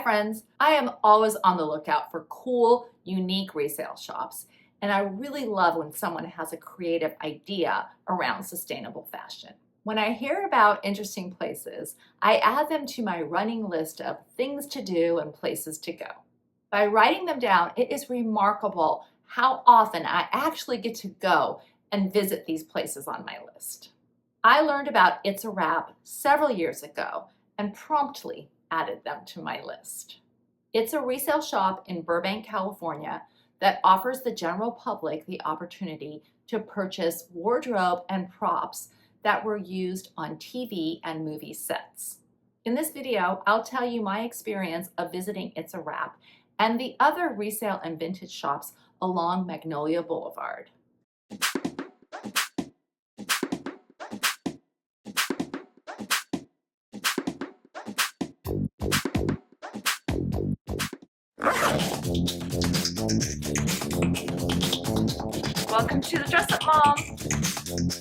friends, I am always on the lookout for cool, unique resale shops, and I really love when someone has a creative idea around sustainable fashion. When I hear about interesting places, I add them to my running list of things to do and places to go. By writing them down, it is remarkable how often I actually get to go and visit these places on my list. I learned about It's a Wrap several years ago and promptly added them to my list. It's a resale shop in Burbank, California that offers the general public the opportunity to purchase wardrobe and props that were used on TV and movie sets. In this video, I'll tell you my experience of visiting It's a Wrap and the other resale and vintage shops along Magnolia Boulevard. Welcome to the Dress Up Mom.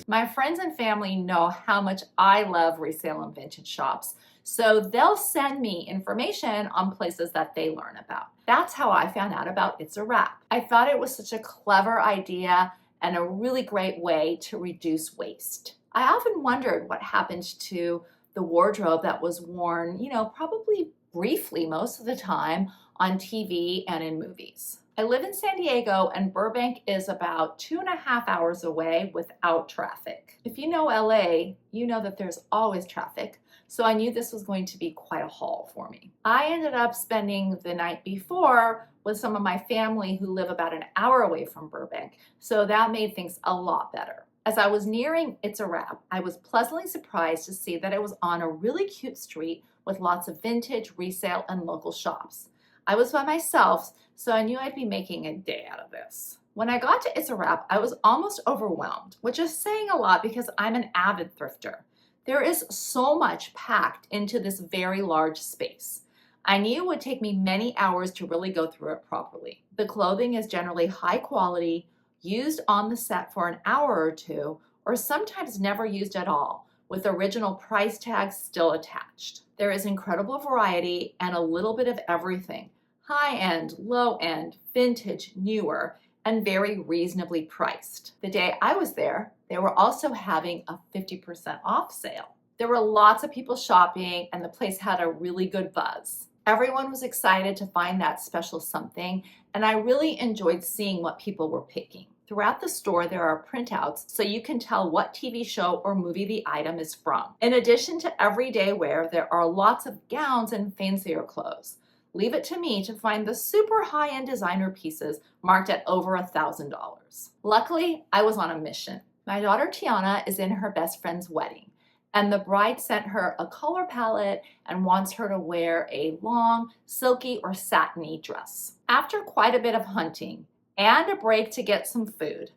My friends and family know how much I love resale and vintage shops, so they'll send me information on places that they learn about. That's how I found out about It's a Wrap. I thought it was such a clever idea and a really great way to reduce waste. I often wondered what happened to the wardrobe that was worn, probably briefly most of the time on TV and in movies. I live in San Diego, and Burbank is about 2.5 hours away without traffic. If you know LA, you know that there's always traffic, so I knew this was going to be quite a haul for me. I ended up spending the night before with some of my family who live about an hour away from Burbank, so that made things a lot better. As I was nearing It's a Wrap, I was pleasantly surprised to see that it was on a really cute street with lots of vintage, resale, and local shops. I was by myself, so I knew I'd be making a day out of this. When I got to It's a Wrap, I was almost overwhelmed, which is saying a lot because I'm an avid thrifter. There is so much packed into this very large space. I knew it would take me many hours to really go through it properly. The clothing is generally high quality, used on the set for an hour or two, or sometimes never used at all, with original price tags still attached. There is incredible variety and a little bit of everything. High-end, low-end, vintage, newer, and very reasonably priced. The day I was there, they were also having a 50% off sale. There were lots of people shopping, and the place had a really good buzz. Everyone was excited to find that special something, and I really enjoyed seeing what people were picking. Throughout the store, there are printouts so you can tell what TV show or movie the item is from. In addition to everyday wear, there are lots of gowns and fancier clothes. Leave it to me to find the super high-end designer pieces marked at over $1,000. Luckily, I was on a mission. My daughter Tiana is in her best friend's wedding, and the bride sent her a color palette and wants her to wear a long, silky or satiny dress. After quite a bit of hunting and a break to get some food,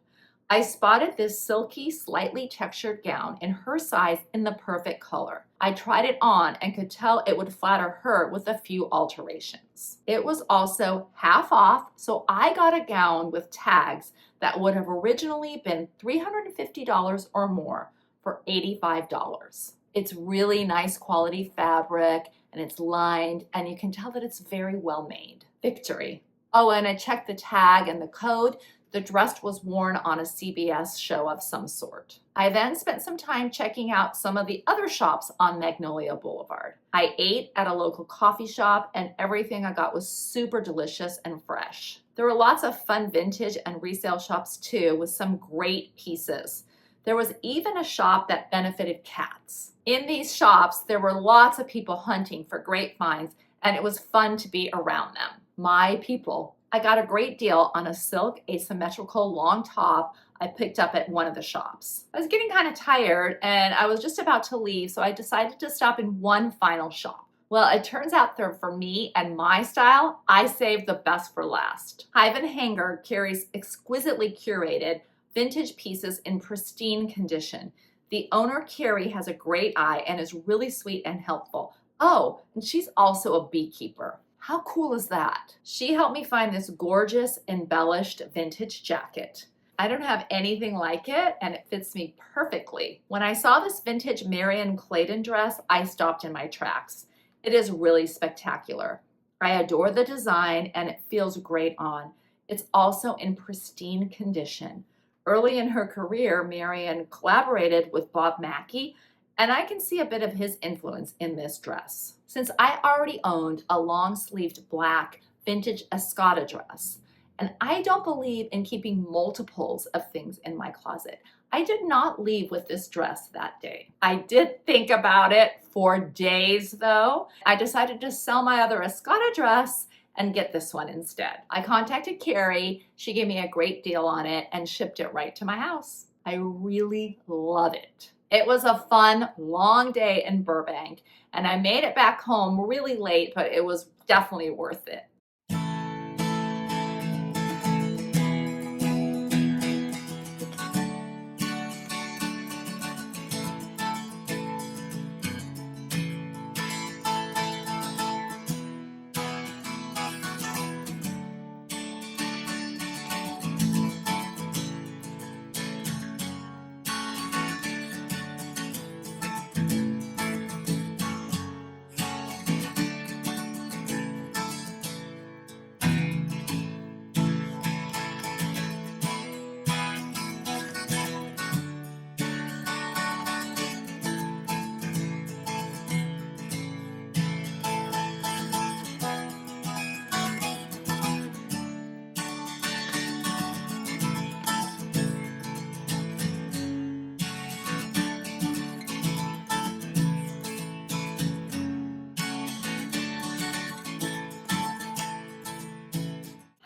I spotted this silky, slightly textured gown in her size in the perfect color. I tried it on and could tell it would flatter her with a few alterations. It was also half off, so I got a gown with tags that would have originally been $350 or more for $85. It's really nice quality fabric, and it's lined, and you can tell that it's very well made. Victory. Oh, and I checked the tag and the code. The dress was worn on a CBS show of some sort. I then spent some time checking out some of the other shops on Magnolia Boulevard. I ate at a local coffee shop, and everything I got was super delicious and fresh. There were lots of fun vintage and resale shops too, with some great pieces. There was even a shop that benefited cats. In these shops, there were lots of people hunting for great finds, and it was fun to be around them. My people. I got a great deal on a silk asymmetrical long top I picked up at one of the shops. I was getting kind of tired, and I was just about to leave, so I decided to stop in one final shop. Well, it turns out that for me and my style, I saved the best for last. Hive and Hanger carries exquisitely curated vintage pieces in pristine condition. The owner, Carrie, has a great eye and is really sweet and helpful. Oh, and she's also a beekeeper. How cool is that? She helped me find this gorgeous, embellished vintage jacket. I don't have anything like it, and it fits me perfectly. When I saw this vintage Marion Clayton dress, I stopped in my tracks. It is really spectacular. I adore the design and it feels great on. It's also in pristine condition. Early in her career, Marion collaborated with Bob Mackie, and I can see a bit of his influence in this dress. Since I already owned a long-sleeved black vintage Escada dress, and I don't believe in keeping multiples of things in my closet, I did not leave with this dress that day. I did think about it for days though. I decided to sell my other Escada dress and get this one instead. I contacted Carrie, she gave me a great deal on it and shipped it right to my house. I really love it. It was a fun, long day in Burbank, and I made it back home really late, but it was definitely worth it.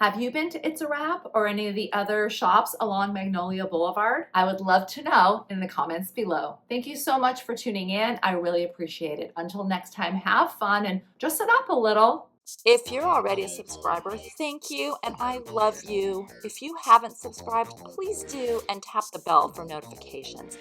Have you been to It's a Wrap or any of the other shops along Magnolia Boulevard? I would love to know in the comments below. Thank you so much for tuning in. I really appreciate it. Until next time, have fun and dress it up a little. If you're already a subscriber, thank you and I love you. If you haven't subscribed, please do and tap the bell for notifications.